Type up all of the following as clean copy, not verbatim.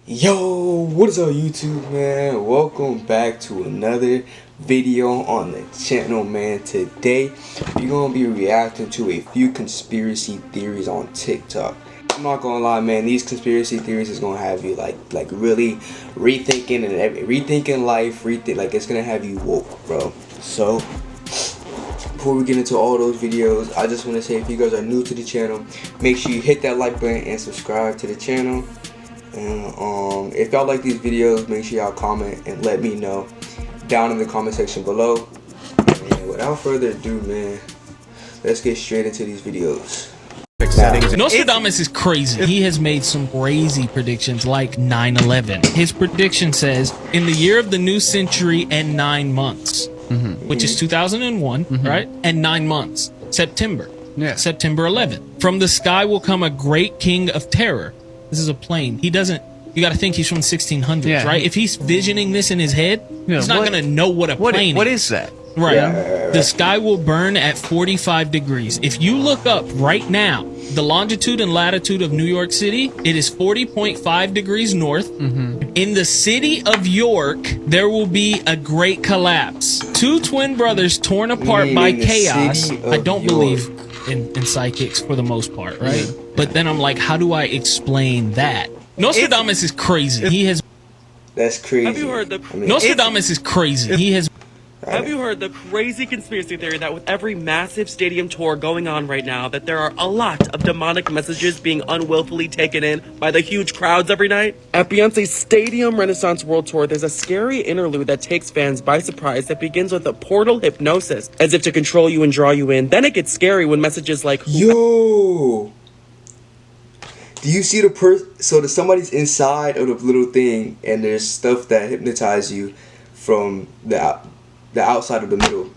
Yo, what is up YouTube, man? Welcome back to another video on the channel, man. Today we're gonna be reacting to a few conspiracy theories on TikTok. I'm not gonna lie, man, these conspiracy theories is gonna have you like really rethinking and rethinking life, like it's gonna have you woke, bro. So before we get into all those videos, I just want to say, if you guys are new to the channel, make sure you hit that like button and subscribe to the channel. And if y'all like these videos, make sure y'all comment and let me know down in the comment section below. And without further ado, man, let's get straight into these videos. Nostradamus is crazy. He has made some crazy predictions like 9/11. His prediction says, in the year of the new century and 9 months, which is 2001, right? And 9 months, September 11th. From the sky will come a great king of terror. This is a plane. He doesn't, you got to think he's from 1600s, right? If he's visioning this in his head, he's not going to know what a plane is. What is that? Right. The sky will burn at 45 degrees. If you look up right now, the longitude and latitude of New York City, it is 40.5 degrees north. In the city of York, there will be a great collapse. Two twin brothers torn apart by chaos. I don't believe in psychics for the most part, right? But then I'm like, how do I explain that? Nostradamus is crazy. He has... That's crazy. Have you heard the... Nostradamus is crazy. He has... Have you heard the crazy conspiracy theory that with every massive stadium tour going on right now, that there are a lot of demonic messages being unwillfully taken in by the huge crowds every night? At Beyonce's Stadium Renaissance World Tour, there's a scary interlude that takes fans by surprise that begins with a portal hypnosis, as if to control you and draw you in. Then it gets scary when messages like... Yo! Do you see so somebody's inside of the little thing, and there's stuff that hypnotize you from the outside of the middle.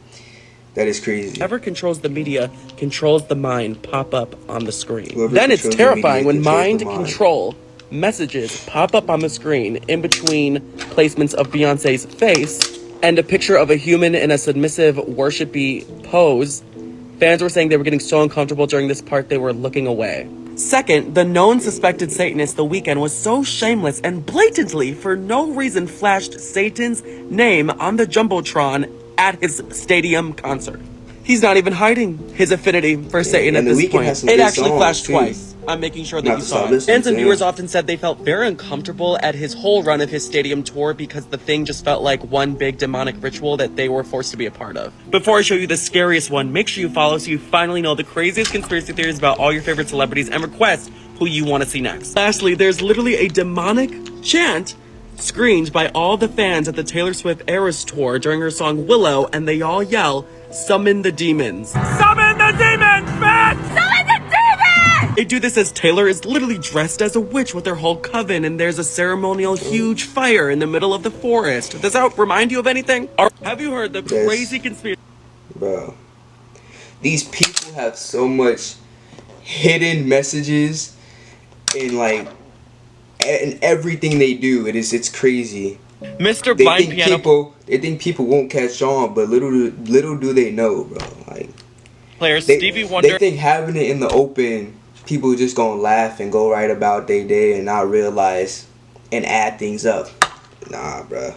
That is crazy. Whoever controls the media controls the mind pop up on the screen. Whoever Then it's terrifying when mind control control messages pop up on the screen in between placements of Beyonce's face and a picture of a human in a submissive, worshipy pose. Fans were saying they were getting so uncomfortable during this part they were looking away. Second, the known suspected Satanist The Weeknd was so shameless and blatantly, for no reason, flashed Satan's name on the Jumbotron at his stadium concert. He's not even hiding his affinity for Satan at this point. It actually flashed twice. I'm making sure that you saw it. Fans and viewers often said they felt very uncomfortable at his whole run of his stadium tour because the thing just felt like one big demonic ritual that they were forced to be a part of. Before I show you the scariest one, make sure you follow so you finally know the craziest conspiracy theories about all your favorite celebrities and request who you want to see next. Lastly, there's literally a demonic chant screamed by all the fans at the Taylor Swift Eras Tour during her song Willow, and they all yell, "Summon the demons." Summon the demons, man! Summon the demons! They do this as Taylor is literally dressed as a witch with her whole coven, and there's a ceremonial huge fire in the middle of the forest. Does that remind you of anything? Have you heard the crazy conspiracy? Bro, these people have so much hidden messages in in everything they do. It's crazy. Mr. Blind Piano They think people won't catch on, but little do they know, bro. Like, player Stevie Wonder. They think having it in the open, people just gonna laugh and go right about their day and not realize and add things up. Nah, bro.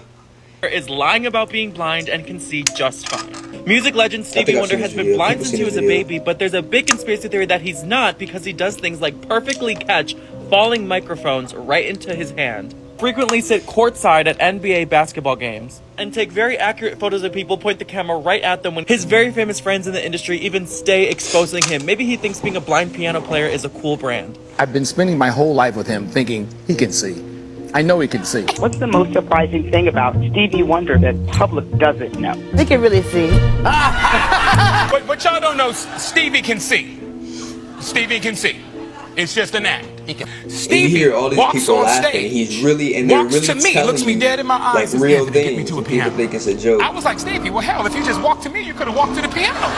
Is lying about being blind and can see just fine. Music legend Stevie Wonder has been blind since he was a baby, but there's a big conspiracy theory that he's not, because he does things like perfectly catch falling microphones right into his hand, frequently sit courtside at NBA basketball games, and take very accurate photos of people, point the camera right at them when his very famous friends in the industry even stay exposing him. Maybe he thinks being a blind piano player is a cool brand. I've been spending my whole life with him thinking he can see. I know he can see. What's the most surprising thing about Stevie Wonder that public doesn't know? He can really see. But y'all don't know Stevie can see. Stevie can see. It's just an act. Stevie you hear all these walks people on laughing. stage, He's really, and they're walks really to me, telling looks me you, dead in my eyes, like, and says, real "Anthony, get me things. to a People piano." think it's a joke. I was like, Stevie, well, hell, if you just walked to me, you could have walked to the piano.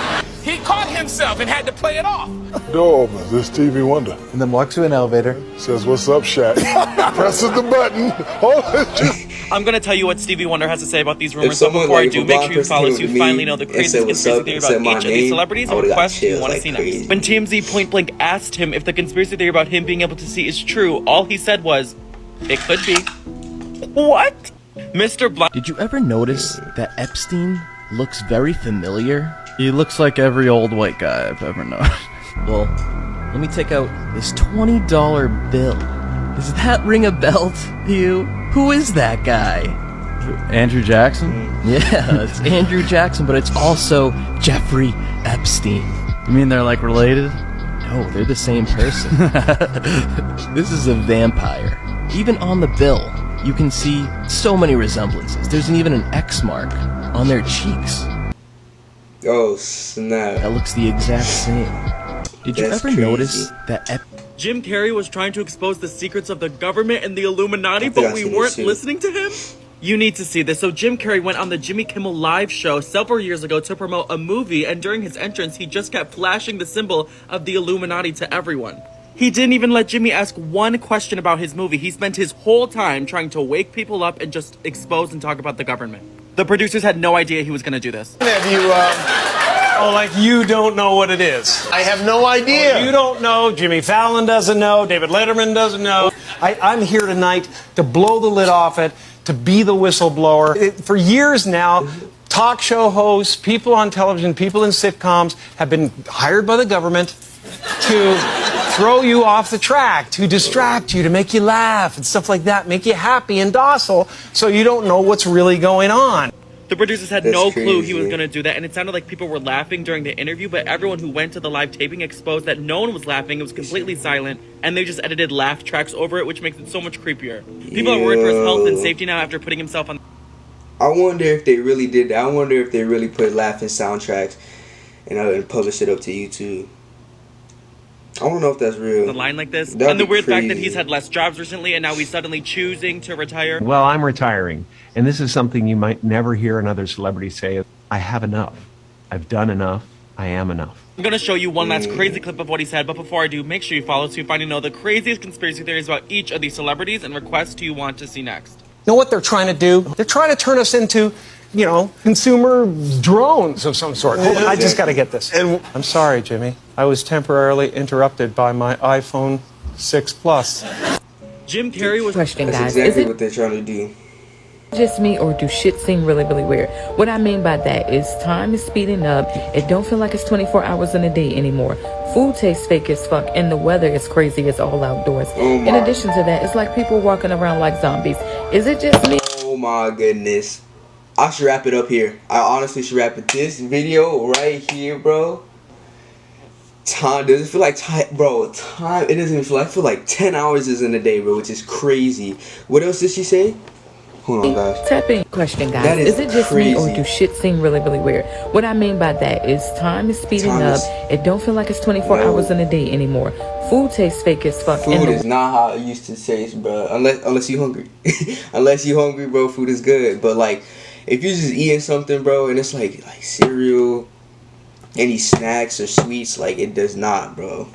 He caught himself and had to play it off. Door opens. This Stevie Wonder. And then walks to an elevator. Says, "What's up, Shaq?" Presses the button. I'm gonna tell you what Stevie Wonder has to say about these rumors, but before I do, make sure you follow so you finally know the craziest conspiracy theory about each of these celebrities and request you want to see next. When TMZ point blank asked him if the conspiracy theory about him being able to see is true, all he said was, It could be. What? Mr. Black. Did you ever notice that Epstein looks very familiar? He looks like every old white guy I've ever known. Well, let me take out this $20 bill. Does that ring a bell to you? Who is that guy? Andrew Jackson? Yeah, it's Andrew Jackson, but it's also Jeffrey Epstein. You mean they're like related? No, they're the same person. This is a vampire. Even on the bill, you can see so many resemblances. There's even an X mark on their cheeks. Oh, snap. That looks the exact same. Did you That's ever crazy. notice that Jim Carrey was trying to expose the secrets of the government and the Illuminati, I think but I've we seen weren't this too. listening to him? You need to see this. So Jim Carrey went on the Jimmy Kimmel Live show several years ago to promote a movie, and during his entrance, he just kept flashing the symbol of the Illuminati to everyone. He didn't even let Jimmy ask one question about his movie. He spent his whole time trying to wake people up and just expose and talk about the government. The producers had no idea he was going to do this. Have you, oh, like you don't know what it is. I have no idea. You don't know. Jimmy Fallon doesn't know. David Letterman doesn't know. I'm here tonight to blow the lid off it, to be the whistleblower. For years now, talk show hosts, people on television, people in sitcoms have been hired by the government to throw you off the track, to distract you, to make you laugh and stuff like that, make you happy and docile so you don't know what's really going on. The producers had That's no clue he was crazy. going to do that, and it sounded like people were laughing during the interview, but everyone who went to the live taping exposed that no one was laughing. It was completely silent, and they just edited laugh tracks over it, which makes it so much creepier. People are worried for his health and safety now after putting himself on... I wonder if they really did that. I wonder if they really put laughing soundtracks and published it up to YouTube. I don't know if that's real. the line like this. That'd And the be weird fact that crazy. he's had less jobs recently, and now he's suddenly choosing to retire. Well, I'm retiring, and this is something you might never hear another celebrity say. I have enough. I've done enough. I am enough. I'm going to show you one last crazy clip of what he said, but before I do, make sure you follow so you find to know the craziest conspiracy theories about each of these celebrities and requests who you want to see next. Know what they're trying to do? They're trying to turn us into, you know, consumer drones of some sort. Hold on, I just got to get this. I'm sorry, Jimmy. I was temporarily interrupted by my iPhone 6 Plus. Jim Carrey was... Question, That's guys. exactly Is it what they're trying to do. just me, or do shit seem really, really weird? What I mean by that is time is speeding up. It don't feel like it's 24 hours in a day anymore. Food tastes fake as fuck, and the weather is crazy as all outdoors. In addition to that, it's like people walking around like zombies. Is it just me? Oh my goodness. I should wrap it up here. I honestly should wrap it. This video right here, bro. Time doesn't feel like time, bro. Time, it doesn't feel like, I feel like 10 hours is in a day, bro, which is crazy. What else did she say? Hold on, guys. Tapping. Question, guys. That is Is it just me, or crazy. do shit seem really, really weird? What I mean by that is time is speeding Time up. is- It don't feel like it's 24 No. hours in a day anymore. Food tastes fake as fuck. Food and the is not how it used to taste, bro. Unless you hungry. Unless you hungry, bro, food is good. But like, if you're just eating something, bro, and it's like cereal, any snacks or sweets, like it does not, bro.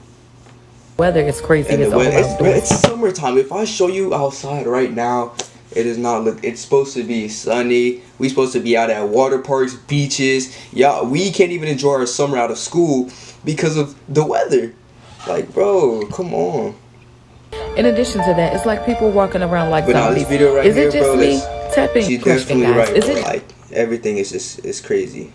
weather is crazy And as the all weather, outdoors. it's summertime. If I show you outside right now, it does not look. It's supposed to be sunny. We supposed to be out at water parks, beaches. Yeah, we can't even enjoy our summer out of school because of the weather. Like, bro, come on. In addition to that, it's like people walking around like But now zombies. this video right is here, it just bro, me? let's- Tapping. she's Question, definitely guys. right, Is bro. it Like everything is just it's crazy.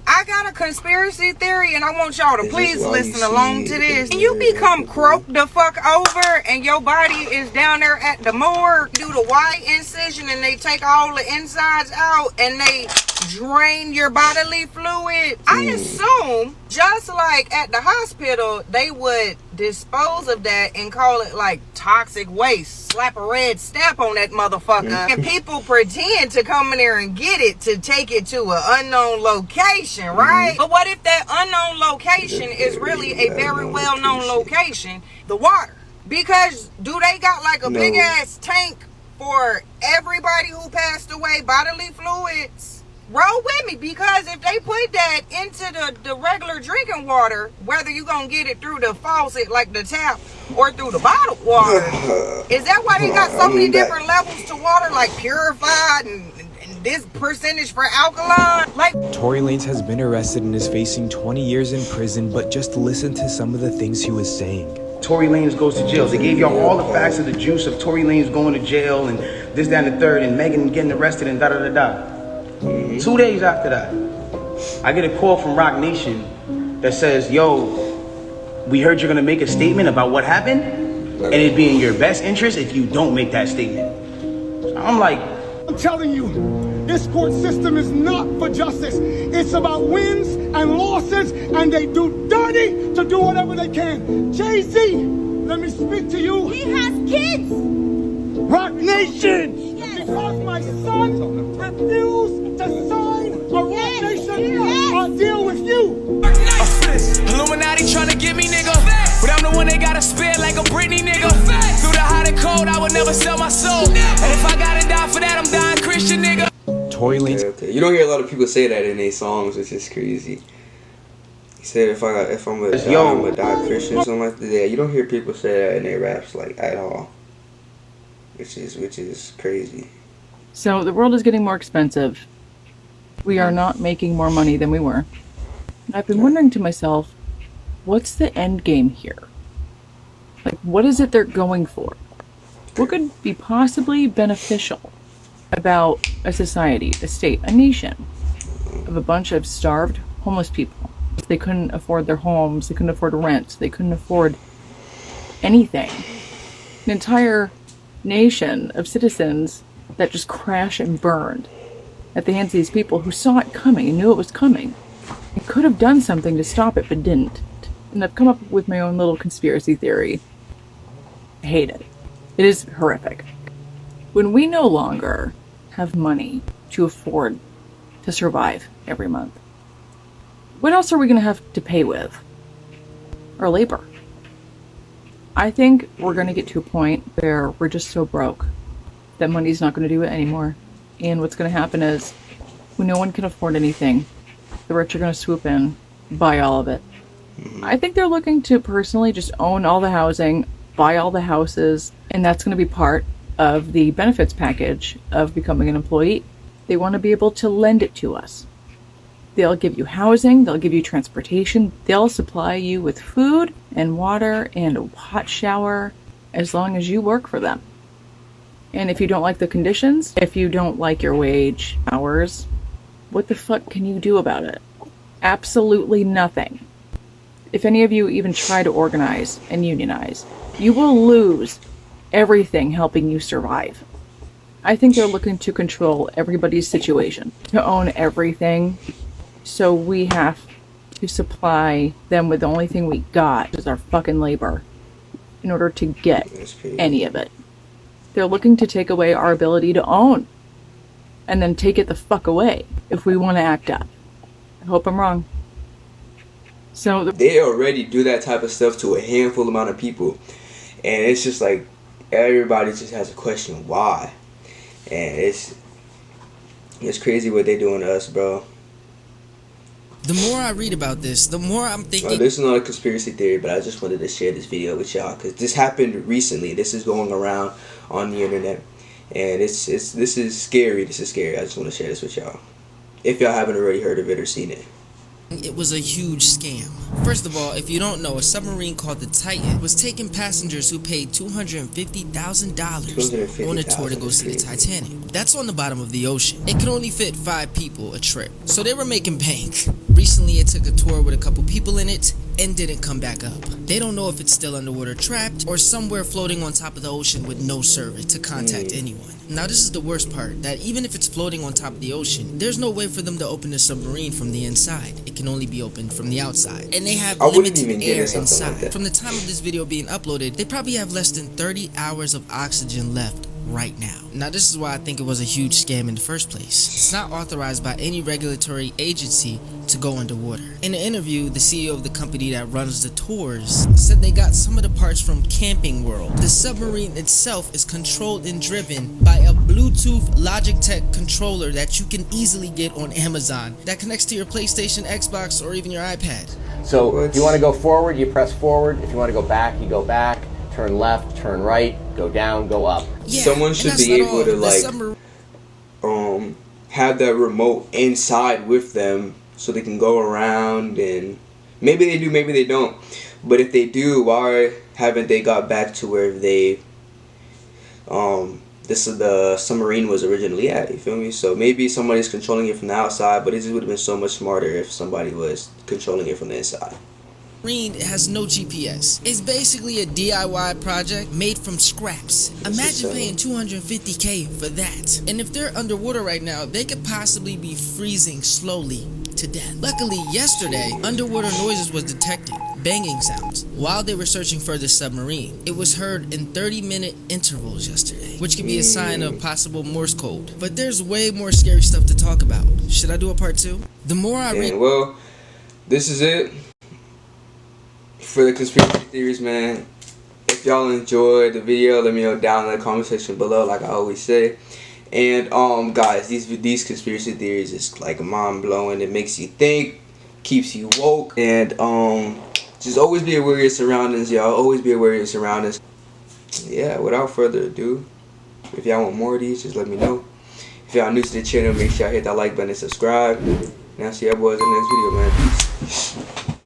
I got a conspiracy theory, and I want y'all to This is please why listen you along see to this. the When you video. become croaked the fuck over, and your body is down there at the morgue, do the Y incision, and they take all the insides out, and they drain your bodily fluid. I assume, just like at the hospital, they would dispose of that and call it like toxic waste. Slap a red stamp on that motherfucker. And people pretend to come in there and get it to take it to an unknown location, right? But what if that unknown location is really a very well-known location? The water. Because do they got like a No. big ass tank for everybody who passed away bodily fluids? Roll with me, because if they put that into the regular drinking water, whether you gonna get it through the faucet like the tap or through the bottled water, is that why they got so many different levels to water, like purified and this percentage for alkaline? Like, Tory Lanez has been arrested and is facing 20 years in prison, but just listen to some of the things he was saying. Tory Lanez goes to jail. They gave y'all all the facts of the juice of Tory Lanez going to jail and this, that, and the third, and Megan getting arrested and da-da-da-da. 2 days after that, I get a call from Rock Nation that says, yo, we heard you're gonna make a statement about what happened, and it'd be in your best interest if you don't make that statement. So I'm like, I'm telling you, this court system is not for justice. It's about wins and losses, and they do dirty to do whatever they can. Jay-Z, let me speak to you. He has kids. Rock Nation. Yes. Because my son refused to sign a Rock Nation deal with you. Illuminati tryna get me, nigga. But I'm the one they gotta spare like a Britney, nigga. Through the hot and cold, I would never sell my soul. And if I gotta die for that, I'm dying Christian, nigga. Okay, okay. You don't hear a lot of people say that in their songs, which is crazy. He said, if I'm a die Christian, something like that. Yeah, you don't hear people say that in their raps like at all, which is crazy. So the world is getting more expensive. We are not making more money than we were. I've been wondering to myself, what's the end game here? Like, what is it they're going for? What could be possibly beneficial about a society, a state, a nation of a bunch of starved homeless people? They couldn't afford their homes, they couldn't afford rent, they couldn't afford anything. An entire nation of citizens that just crashed and burned at the hands of these people who saw it coming and knew it was coming. It could have done something to stop it, but didn't. And I've come up with my own little conspiracy theory. I hate it. It is horrific. When we no longer have money to afford to survive every month, what else are we going to have to pay with? Our labor. I think we're going to get to a point where we're just so broke that money's not going to do it anymore. And what's going to happen is, when no one can afford anything, the rich are going to swoop in, buy all of it. I think they're looking to personally just own all the housing, buy all the houses, and that's going to be part of the benefits package of becoming an employee. They want to be able to lend it to us. They'll give you housing, they'll give you transportation, they'll supply you with food and water and a hot shower as long as you work for them. And if you don't like the conditions, if you don't like your wage, hours, what the fuck can you do about it? Absolutely nothing. If any of you even try to organize and unionize, you will lose everything helping you survive. I think they're looking to control everybody's situation, to own everything, so we have to supply them with the only thing we got, which is our fucking labor, in order to get any of it. They're looking to take away our ability to own, and then take it the fuck away if we want to act up. I hope I'm wrong. So they already do that type of stuff to a handful amount of people, and it's just like everybody just has a question why, and it's crazy what they're doing to us, bro. The more I read about this, the more I'm thinking. This is not a conspiracy theory, but I just wanted to share this video with y'all because this happened recently. This is going around on the internet, and this is scary. This is scary. I just want to share this with y'all, if y'all haven't already heard of it or seen it. It was a huge scam. First of all, if you don't know, a submarine called the Titan was taking passengers who paid $250,000 on a tour to go see the Titanic. That's on the bottom of the ocean. It could only fit 5 people a trip, so they were making bank. Recently, it took a tour with a couple people in it and didn't come back up. They don't know if it's still underwater trapped or somewhere floating on top of the ocean with no service to contact anyone. Now this is the worst part, that even if it's floating on top of the ocean, there's no way for them to open the submarine from the inside. It can only be opened from the outside. And they have limited air inside. From the time of this video being uploaded, they probably have less than 30 hours of oxygen left right now. Now this is why I think it was a huge scam in the first place. It's not authorized by any regulatory agency to go underwater. In an interview, the CEO of the company that runs the tours said they got some of the parts from Camping World. The submarine itself is controlled and driven by a Bluetooth Logitech controller that you can easily get on Amazon that connects to your PlayStation, Xbox, or even your iPad. So if you want to go forward, you press forward. If you want to go back, you go back. Turn left, turn right, go down, go up. Yeah, someone should be able to like have that remote inside with them so they can go around, and maybe they do, maybe they don't, But if they do, why haven't they got back to where they this is the submarine was originally at, you feel me? So maybe somebody's controlling it from the outside, but it just would have been so much smarter if somebody was controlling it from the inside. Submarine has no GPS. It's basically a DIY project made from scraps. Imagine paying $250K for that. And if they're underwater right now, they could possibly be freezing slowly to death. Luckily, yesterday, underwater noises was detected, banging sounds, while they were searching for the submarine. It was heard in 30-minute intervals yesterday, which could be a sign of possible Morse code. But there's way more scary stuff to talk about. Should I do a part 2? The more I read... Well, this is it for the conspiracy theories, man. If y'all enjoyed the video, let me know down in the comment section below, like I always say. And guys, these conspiracy theories is like mind-blowing. It makes you think, keeps you woke, and just always be aware of your surroundings, y'all. Always be aware of your surroundings. Yeah, without further ado, if y'all want more of these, just let me know. If y'all new to the channel, make sure y'all hit that like button and subscribe. And I'll see y'all boys in the next video, man. Peace.